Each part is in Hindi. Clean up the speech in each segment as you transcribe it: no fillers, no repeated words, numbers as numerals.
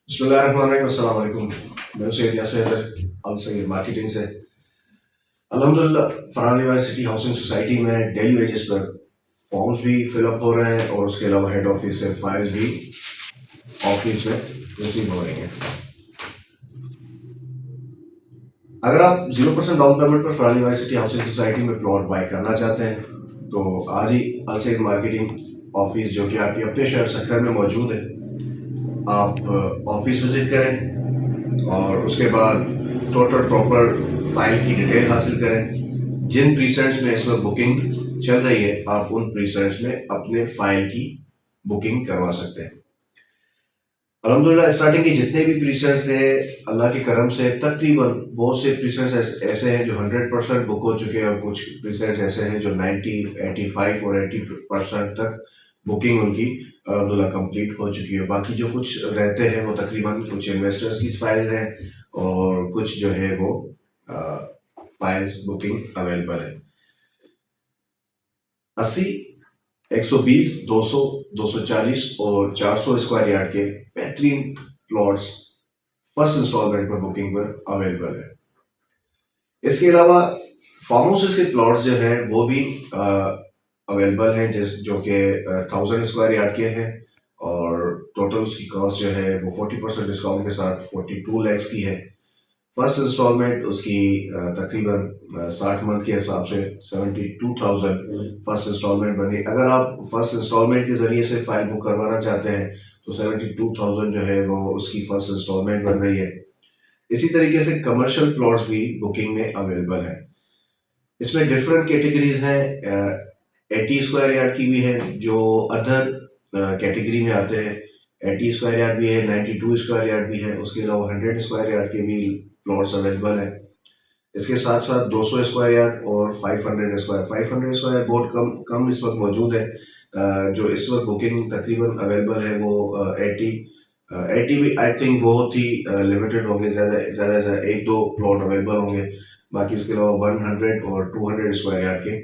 अस्सलाम। मैं सैयद यासर अल सैयद मार्केटिंग से अल्हम्दुलिल्लाह फरहान यूनिवर्सिटी हाउसिंग सोसाइटी में डेली वेजेस पर फॉर्म्स भी फिलअप हो रहे हैं और उसके अलावा हेड ऑफिस से फाइल्स भी ऑफिस में रिसीव हो रही हैं। अगर आप 0% डाउन पेमेंट पर फरहान यूनिवर्सिटी हाउसिंग सोसाइटी में प्लॉट बाय करना चाहते हैं तो आज ही अल सैयद मार्केटिंग ऑफिस जो कि आपके अपने शहर सक्खर में मौजूद है, आप ऑफिस विजिट करें और उसके बाद टोटल प्रॉपर फाइल की डिटेल हासिल करें। जिन प्रीसेंट्स में इस वक्त बुकिंग चल रही है आप उन प्रीसेंट्स में अपने फाइल की बुकिंग करवा सकते हैं। अल्हम्दुलिल्लाह स्टार्टिंग के जितने भी प्रीसेंट्स थे अल्लाह के करम से तकरीबन बहुत से प्रीसेंट्स ऐसे हैं जो 100% बुक हो चुके हैं और कुछ प्रीसेंट्स ऐसे हैं जो 90, 85 और 80% तक बुकिंग उनकी अल्हम्दुलिल्लाह कंप्लीट हो चुकी है। बाकी जो कुछ रहते हैं वो तकरीबन कुछ इन्वेस्टर्स की फाइल है और कुछ जो है वो फाइल्स बुकिंग अवेलेबल है। 80, 120, 200, 240 और 400 स्क्वायर यार्ड के बेहतरीन प्लॉट्स फर्स्ट इंस्टॉलमेंट पर बुकिंग पर अवेलेबल है। इसके अलावा फार्म हाउसेस के प्लॉट्स जो है वो भी अवेलेबल हैं जो कि 1000 स्क्वायर यार्ड के हैं और टोटल उसकी कॉस्ट जो है वो 40% डिस्काउंट के साथ 42 लैक्स की है। फर्स्ट इंस्टॉलमेंट उसकी तकरीबन 60 मंथ के हिसाब से 72,000 फर्स्ट इंस्टॉलमेंट बनी। अगर आप फर्स्ट इंस्टॉलमेंट के ज़रिए से फाइल बुक करवाना चाहते हैं तो 72,000 जो है वो उसकी फर्स्ट इंस्टॉलमेंट बन रही है। इसी तरीके से कमर्शियल प्लॉट्स भी बुकिंग में अवेलेबल है। इसमें डिफरेंट कैटेगरीज हैं। 80 स्क्वायर यार्ड की भी है जो अदर कैटेगरी में आते हैं। 80 स्क्वायर यार्ड भी है, 92 स्क्वायर यार्ड भी है, उसके अलावा 100 स्क्वायर यार्ड के भी प्लॉट्स अवेलेबल है। इसके साथ साथ 200 स्क्वायर यार्ड और 500 स्क्वायर बहुत कम कम इस वक्त मौजूद है। जो इस वक्त बुकिंग तकरीबन अवेलेबल है वो 80 भी आई थिंक बहुत ही लिमिटेड होंगे, ज़्यादा एक दो प्लॉट अवेलेबल होंगे। बाकी उसके अलावा 100 और 200 स्क्वायर यार्ड के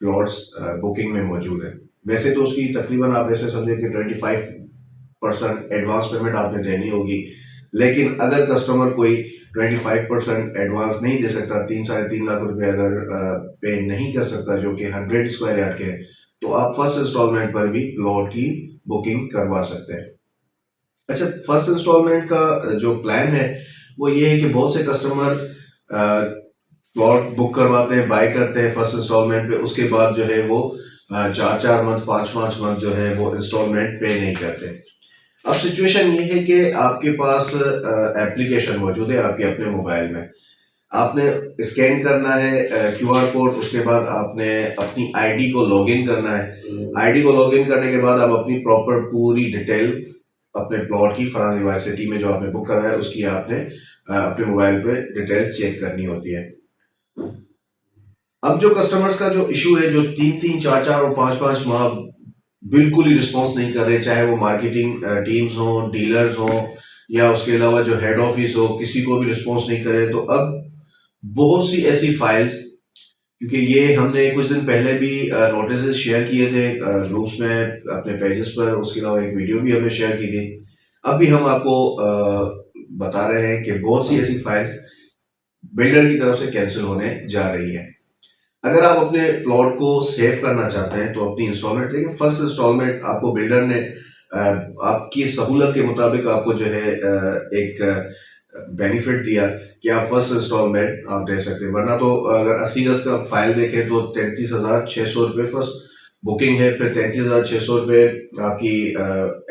प्लॉट्स बुकिंग में मौजूद है। वैसे तो उसकी तकरीबन आप ऐसे समझे कि 25% एडवांस पेमेंट आपने देनी होगी, लेकिन अगर कस्टमर कोई 25% एडवांस नहीं दे सकता, 3-3.5 लाख रुपए अगर पे नहीं कर सकता जो कि 100 स्क्वायर यार्ड के हैं, तो आप फर्स्ट इंस्टॉलमेंट पर भी प्लॉट की बुकिंग करवा सकते हैं। अच्छा, फर्स्ट इंस्टॉलमेंट का जो प्लान है वो ये है कि बहुत से कस्टमर प्लॉट बुक करवाते हैं, बाय करते हैं फर्स्ट इंस्टॉलमेंट पे, उसके बाद जो है वो 4-4 मंथ 5-5 मंथ जो है वो इंस्टॉलमेंट पे नहीं करते। अब सिचुएशन ये है कि आपके पास एप्लीकेशन मौजूद है आपके अपने मोबाइल में, आपने स्कैन करना है QR कोड, उसके बाद आपने अपनी आईडी को लॉगिन करना है। आईडी को लॉगिन करने के बाद आप अपनी प्रॉपर पूरी डिटेल अपने प्लॉट की फरहान यूनिवर्सिटी में जो आपने बुक करा है उसकी आपने अपने मोबाइल पे डिटेल्स चेक करनी होती है। अब जो कस्टमर्स का जो इशू है, जो 3-3, 4-4 और 5-5 माह बिल्कुल ही रिस्पॉन्स नहीं कर रहे, चाहे वो मार्केटिंग टीम्स हो, डीलर्स हो या उसके अलावा जो हेड ऑफिस हो, किसी को भी रिस्पॉन्स नहीं करे, तो अब बहुत सी ऐसी फाइल्स, क्योंकि ये हमने कुछ दिन पहले भी नोटिस शेयर किए थे ग्रुप्स में अपने पेजेस पर, उसके अलावा एक वीडियो भी हमने शेयर की थी। अब भी हम आपको बता रहे हैं कि बहुत सी ऐसी फाइल्स बिल्डर की तरफ से कैंसिल होने जा रही है। अगर आप अपने प्लॉट को सेव करना चाहते हैं तो अपनी इंस्टॉलमेंट देखिए, फर्स्ट इंस्टॉलमेंट आपको बिल्डर ने आपकी सहूलत के मुताबिक आपको जो है एक बेनिफिट दिया कि आप फर्स्ट इंस्टॉलमेंट आप दे सकते हैं, वरना तो अगर 80 गज का फाइल देखें तो 33,600 रुपये फर्स्ट बुकिंग है, फिर 33,600 रुपये आपकी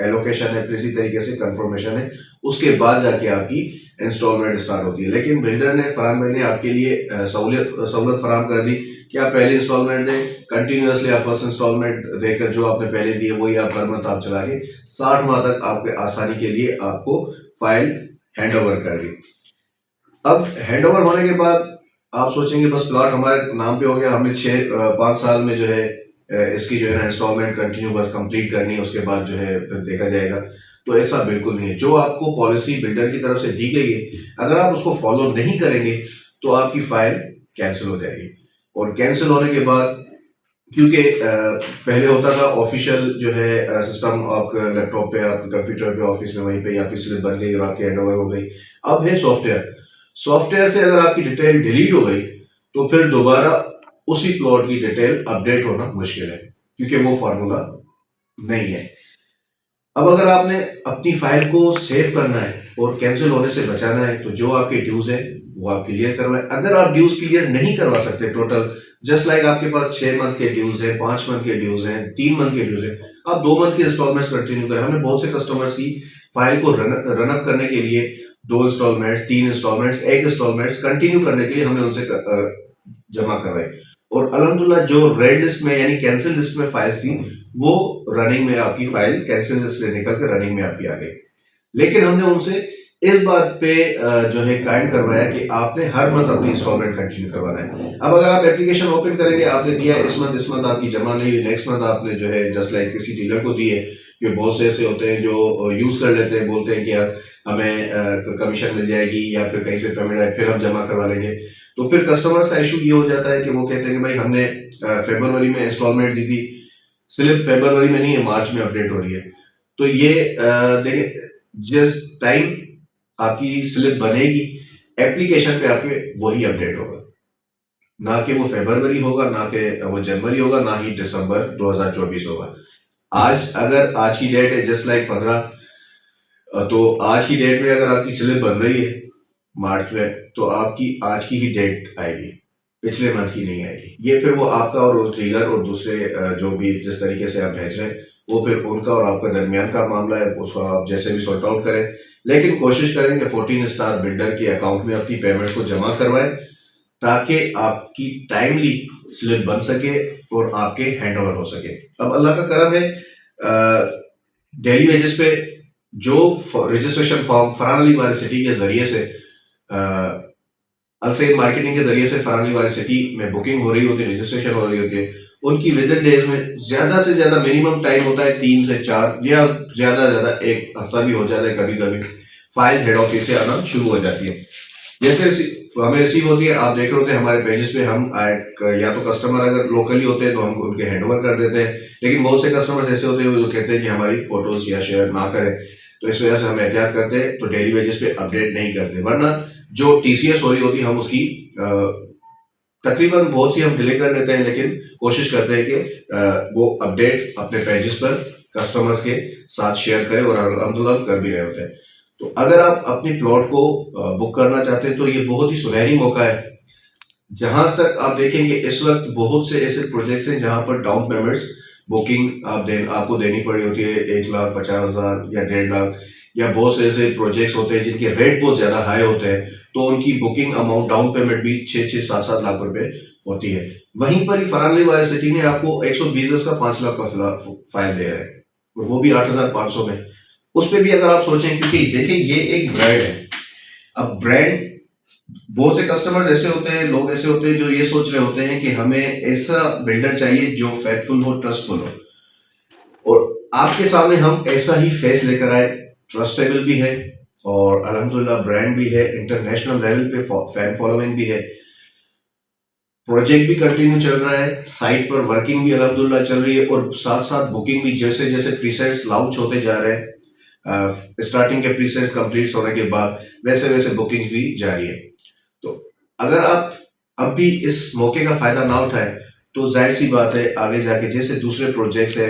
एलोकेशन है, फिर इसी तरीके से कंफर्मेशन है, उसके बाद जाके आपकी इंस्टॉलमेंट स्टार्ट होती है। लेकिन बिल्डर ने, फरहान भाई ने आपके लिए सहूलत फराहम कर दी कि आप पहले इंस्टॉलमेंट दें, कंटिन्यूसली आप फर्स्ट इंस्टॉलमेंट देकर जो आपने पहले दिए वही आप हर मंथ आप चला के 60 माह तक आपके आसानी के लिए आपको फाइल हैंड ओवर कर दी। अब हैंड ओवर होने के बाद आप सोचेंगे बस प्लॉट हमारे नाम पे हो गया, हमने 5 साल में जो है इसकी जो है ना इंस्टॉलमेंट कंटिन्यू बस कंप्लीट करनी है, उसके बाद जो है फिर देखा जाएगा। तो ऐसा बिल्कुल नहीं है। जो आपको पॉलिसी बिल्डर की तरफ से दी गई है, अगर आप उसको फॉलो नहीं करेंगे तो आपकी फाइल कैंसिल हो जाएगी और कैंसिल होने के बाद क्योंकि पहले होता था ऑफिशियल जो है सिस्टम, आपका लैपटॉप पे, आपके कंप्यूटर पे, ऑफिस में, वहीं पे आपकी स्लिप बन गई और आपकी हैंड ओवर हो गई। अब है सॉफ्टवेयर। सॉफ्टवेयर से अगर आपकी डिटेल डिलीट हो गई तो फिर दोबारा उसी प्लॉट की डिटेल अपडेट होना मुश्किल है, क्योंकि वो फार्मूला नहीं है। अब अगर आपने अपनी फाइल को सेव करना है और कैंसिल होने से बचाना है, तो जो आपके ड्यूज है वो आप क्लियर करवाएं। अगर आप ड्यूज क्लियर नहीं करवा सकते टोटल, जस्ट लाइक आपके पास 6 मंथ के ड्यूज है, 5 मंथ के ड्यूज है, 3 मंथ के ड्यूज है, आप 2 मंथ के इंस्टॉलमेंट्स कंटिन्यू करें। हमने बहुत से कस्टमर्स की फाइल को रनअप करने के लिए 2 इंस्टॉलमेंट्स, 3 इंस्टॉलमेंट्स, एक इंस्टॉलमेंट्स कंटिन्यू करने के लिए हमने उनसे जमा करवाई, और अल्हम्दुलिल्लाह जो रेड लिस्ट में यानी कैंसिल लिस्ट में फाइल्स थी, वो रनिंग में आपकी फाइल कैंसिल लिस्ट से निकल कर रनिंग में आपकी आ गई। लेकिन हमने उनसे इस बात पे जो है कायम करवाया कि आपने हर मंथ अपनी इंस्टॉलमेंट कंटिन्यू करवाना है। अब अगर आप एप्लीकेशन ओपन करेंगे, आपने दिया इस मंथ आपकी जमा नहीं हुई, नेक्स्ट मंथ आपने जो है जस्ट लाइक किसी डीलर को दी है, कि बहुत से ऐसे होते हैं जो यूज कर लेते हैं, बोलते हैं कि यार हमें कमीशन मिल जाएगी या फिर कहीं से पेमेंट आए फिर हम जमा करवा लेंगे। तो फिर कस्टमर्स का इशू ये हो जाता है कि वो कहते हैं कि भाई हमने फरवरी में इंस्टॉलमेंट दी थी, सिर्फ फरवरी में नहीं है, मार्च में अपडेट हो रही है। तो ये देखिए, जिस टाइम आपकी स्लिप बनेगी एप्लीकेशन पे आपके वही अपडेट होगा, ना कि वो फरवरी होगा, ना कि वो जनवरी होगा, ना ही दिसंबर 2024 होगा। आज की डेट है जस्ट लाइक 15, तो आज की डेट में अगर आपकी स्लिप बन रही है मार्च में, तो आपकी आज की ही डेट आएगी, पिछले मंथ की नहीं आएगी। ये फिर वो आपका और उस डीलर और दूसरे जो भी जिस तरीके से आप भेज रहे हैं, वो फिर उनका और आपका दरमियान का मामला है, उसको आप जैसे भी सॉर्ट आउट करें। लेकिन कोशिश करें कि 14 स्टार बिल्डर के अकाउंट में अपनी पेमेंट्स को जमा करवाएं, ताकि आपकी टाइमली स्लिप बन सके और आपके हैंड ओवर हो सके। अब अल्लाह का करम है, डेली वेजेस पे जो रजिस्ट्रेशन फॉर्म फरहान अली वाली सिटी के जरिए से, अलसैद मार्केटिंग के जरिए से फरहान अली वाली सिटी में बुकिंग हो रही होती है, रजिस्ट्रेशन हो रही होती है, उनकी विद इन डेज में ज्यादा से ज्यादा मिनिमम टाइम होता है 3 से 4 या ज्यादा एक हफ्ता भी हो जाता है। कभी कभी फाइल हेड ऑफिस से आना शुरू हो जाती है। जैसे हमें रिसीव होती है, आप देख रहे होते हैं हमारे पेजेस पे, हम या तो कस्टमर अगर लोकली होते हैं तो हम उनके हैंड ओवर कर देते हैं, लेकिन बहुत से कस्टमर्स ऐसे होते हैं जो कहते हैं कि हमारी फोटोज या शेयर ना करें, तो इस वजह से हम एहतियात करते हैं, तो डेली वेजेस पे अपडेट नहीं करते। वरना जो टीसीएस हो रही होती है हम उसकी तकरीबन बहुत सी हम डिले कर लेते हैं, लेकिन कोशिश करते हैं कि वो अपडेट अपने पेजेस पर कस्टमर्स के साथ शेयर करें, और अल्हम्दुलिल्लाह कर भी रहे होते हैं। तो अगर आप अपनी प्लॉट को बुक करना चाहते हैं तो ये बहुत ही सुनहरी मौका है। जहां तक आप देखेंगे इस वक्त बहुत से ऐसे प्रोजेक्ट्स हैं जहां पर डाउन पेमेंट्स बुकिंग आपको देनी पड़ी होती है 1,50,000 या 1.5 लाख, या बहुत से ऐसे प्रोजेक्ट्स होते हैं जिनके रेट बहुत ज्यादा हाई होते हैं, तो उनकी बुकिंग अमाउंट डाउन पेमेंट भी 6-7 लाख रुपए होती है। वहीं पर ही फरहान अली वाली सिटी ने आपको 120 का 5 लाख का फाइल दे रहा है, और वो भी 8,500 में। उस पर भी अगर आप सोचें, क्योंकि देखिए ये एक ब्रांड है। अब ब्रांड, बहुत से कस्टमर्स ऐसे होते हैं, लोग ऐसे होते हैं जो ये सोच रहे होते हैं कि हमें ऐसा बिल्डर चाहिए जो फैक्टफुल हो, ट्रस्टफुल हो, और आपके सामने हम ऐसा ही फेस लेकर आए, ट्रस्टेबल भी है और अल्हम्दुलिल्लाह ब्रांड भी है, इंटरनेशनल लेवल पे फैन फॉलोइंग भी है, प्रोजेक्ट भी कंटिन्यू चल रहा है, साइट पर वर्किंग भी अल्हम्दुलिल्लाह चल रही है, और साथ साथ बुकिंग भी जैसे जैसे प्रीसेट्स लॉन्च होते जा रहे हैं, स्टार्टिंग के प्रीसेट्स कंप्लीट होने के बाद वैसे वैसे बुकिंग भी जारी है। तो अगर आप अब भी इस मौके का फायदा ना उठाए, तो जाहिर सी बात है आगे जाके जैसे दूसरे प्रोजेक्ट्स है,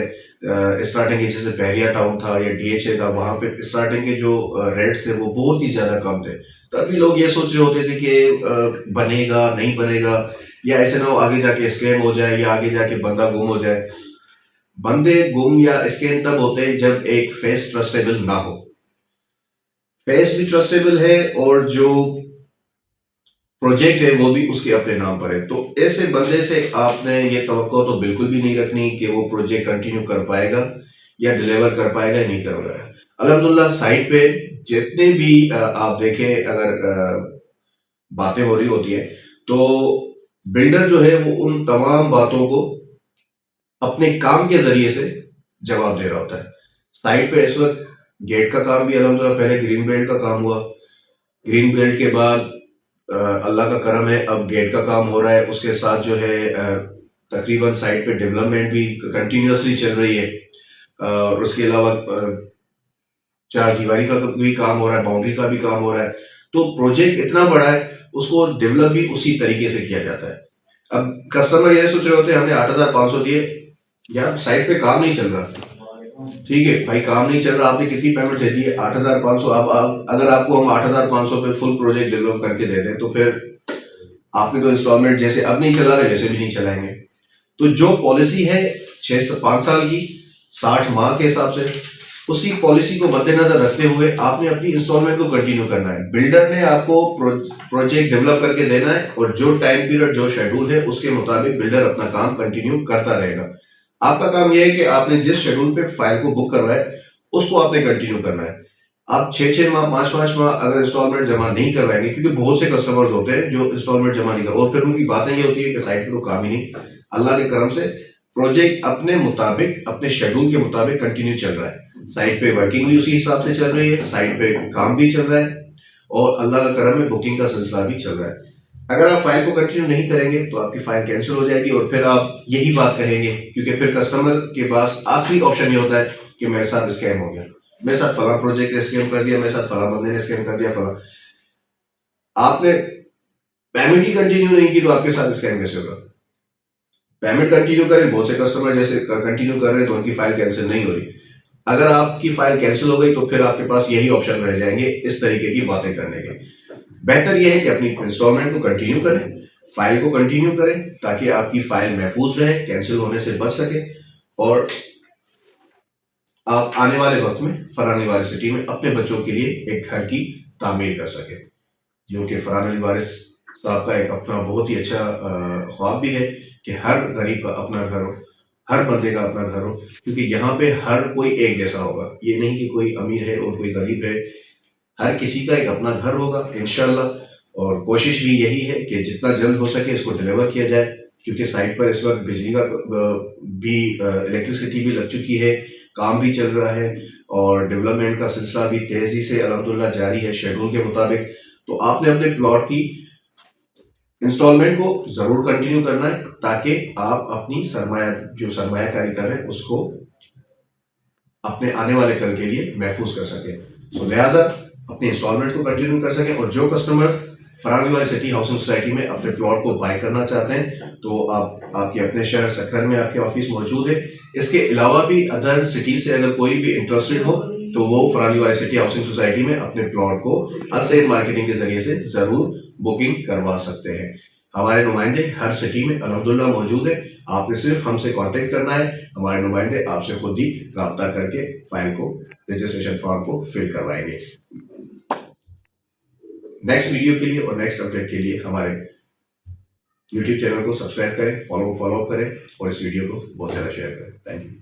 स्टार्टिंग के जैसे बहरिया टाउन था या डीएचए था, वहां पे स्टार्टिंग के जो रेट्स थे वो बहुत ही ज्यादा कम थे। तभी लोग ये सोच रहे होते थे कि बनेगा नहीं बनेगा, या ऐसे ना हो आगे जाके स्कैम हो जाए, या आगे जाके बंदा गुम हो जाए। बंदे गुम या स्कैम तब होते हैं जब एक फेस ट्रस्टेबल ना हो। फेस भी ट्रस्टेबल है और जो प्रोजेक्ट है वो भी उसके अपने नाम पर है, तो ऐसे बंदे से आपने ये तवक्को तो बिल्कुल भी नहीं रखनी कि वो प्रोजेक्ट कंटिन्यू कर पाएगा या डिलीवर कर पाएगा या नहीं कर पाएगा। अल्हम्दुलिल्लाह साइट पे जितने भी आप देखें, अगर बातें हो रही होती है, तो बिल्डर जो है वो उन तमाम बातों को अपने काम के जरिए से जवाब दे रहा होता है। साइट पे इस वक्त गेट का काम भी अल्हम्दुलिल्लाह, पहले ग्रीन बेल्ट का काम हुआ, ग्रीन बेल्ट के बाद अल्लाह का करम है अब गेट का काम हो रहा है, उसके साथ जो है तकरीबन साइट पे डेवलपमेंट भी कंटिन्यूअसली चल रही है, और उसके अलावा चार दीवारी का भी काम हो रहा है, बाउंड्री का भी काम हो रहा है। तो प्रोजेक्ट इतना बड़ा है, उसको डेवलप भी उसी तरीके से किया जाता है। अब कस्टमर ये सोच रहे होते हैं हमने 8,500 दिए, यार साइट पे काम नहीं चल रहा, ठीक है भाई, काम नहीं चल रहा, आपने कितनी पेमेंट दे दी है? 8,500। अब अगर आपको हम 8,500 पे फुल प्रोजेक्ट डेवलप करके दे दें तो फिर आपने तो इंस्टॉलमेंट जैसे अब नहीं चला रहे वैसे भी नहीं चलाएंगे। तो जो पॉलिसी है 5 साल की 60 माह के हिसाब से, उसी पॉलिसी को मद्देनजर रखते हुए आपने अपनी इंस्टॉलमेंट को कंटिन्यू करना है। बिल्डर ने आपको प्रोजेक्ट डेवलप करके देना है, और जो टाइम पीरियड जो शेड्यूल है उसके मुताबिक बिल्डर अपना काम कंटिन्यू करता रहेगा। आपका काम यह है कि आपने जिस शेड्यूल पे फाइल को बुक करवाया है उसको आपने कंटिन्यू करना है। आप 6-6 माह 5-5 माह अगर इंस्टॉलमेंट जमा नहीं करवाएंगे, क्योंकि बहुत से कस्टमर्स होते हैं जो इंस्टॉलमेंट जमा नहीं कर, और फिर उनकी बातें ये होती है कि साइट पे तो काम ही नहीं। अल्लाह के करम से प्रोजेक्ट अपने मुताबिक अपने शेड्यूल के मुताबिक कंटिन्यू चल रहा है, साइट पे वर्किंग भी उसी हिसाब से चल रही है, साइट पे काम भी चल रहा है, और अल्लाह का करम है बुकिंग का सिलसिला भी चल रहा है। अगर आप फाइल को कंटिन्यू नहीं करेंगे तो आपकी फाइल कैंसिल हो जाएगी, और फिर आप यही बात कहेंगे, क्योंकि फिर कस्टमर के पास आखिरी ऑप्शन ये होता है कि मेरे साथ स्कैम हो गया, मेरे साथ फला प्रोजेक्ट ने स्कैम कर दिया, मेरे साथ फला बंदे ने स्कैम कर दिया, फला। आपने पेमेंट ही कंटिन्यू नहीं की तो आपके साथ स्कैम कैसे होगा? पेमेंट कंटिन्यू करें, बहुत से कस्टमर जैसे कंटिन्यू कर रहे हैं तो उनकी फाइल कैंसिल नहीं हो रही। अगर आपकी फाइल कैंसिल हो गई तो फिर आपके पास यही ऑप्शन रह जाएंगे इस तरीके की बातें करने के। बेहतर यह है कि अपनी इंस्टॉलमेंट को कंटिन्यू करें, फाइल को कंटिन्यू करें, ताकि आपकी फाइल महफूज रहे, कैंसिल होने से बच सके, और आप आने वाले वक्त में फरहान अली सिटी में अपने बच्चों के लिए एक घर की तामीर कर सके, जो कि फरहान अली साहब का एक अपना बहुत ही अच्छा ख्वाब भी है कि हर गरीब का अपना घर हो, हर बंदे का अपना घर हो, क्योंकि यहाँ पे हर कोई एक जैसा होगा। ये नहीं कि कोई अमीर है और कोई गरीब है, हर किसी का एक अपना घर होगा इंशाल्लाह। और कोशिश भी यही है कि जितना जल्द हो सके इसको डिलीवर किया जाए, क्योंकि साइट पर इस वक्त बिजली का भी इलेक्ट्रिसिटी भी लग चुकी है, काम भी चल रहा है, और डेवलपमेंट का सिलसिला भी तेजी से अल्हम्दुलिल्लाह जारी है शेड्यूल के मुताबिक। तो आपने अपने प्लॉट की इंस्टॉलमेंट को जरूर कंटिन्यू करना है, ताकि आप अपनी सरमायाकारी कर रहे हैं उसको अपने आने वाले कल के लिए महफूज कर सके। तो लिहाजा अपनी इंस्टॉलमेंट को कंटिन्यू कर सके। और जो customer Farhan Ali city housing society में अपने प्लॉट को बाय करना चाहते हैं तो आपके अपने शहर सकरन में आपके ऑफिस मौजूद है। इसके अलावा भी अदर सिटी से अगर कोई भी इंटरेस्टेड हो तो वो Farhan Ali city housing society में अपने प्लॉट को अलसेल मार्केटिंग के जरिए से जरूर बुकिंग करवा सकते हैं। हमारे नुमाइंदे हर सिटी में अल्हम्दुलिल्लाह मौजूद है, आपने सिर्फ हमसे कांटेक्ट करना है, हमारे नुमाइंदे आपसे खुद ही राब्ता करके फाइल को रजिस्ट्रेशन फॉर्म को फिल करवाएंगे। नेक्स्ट वीडियो के लिए और नेक्स्ट अपडेट के लिए हमारे यूट्यूब चैनल को सब्सक्राइब करें, फॉलो करें, और इस वीडियो को बहुत ज़्यादा शेयर करें। Thank you.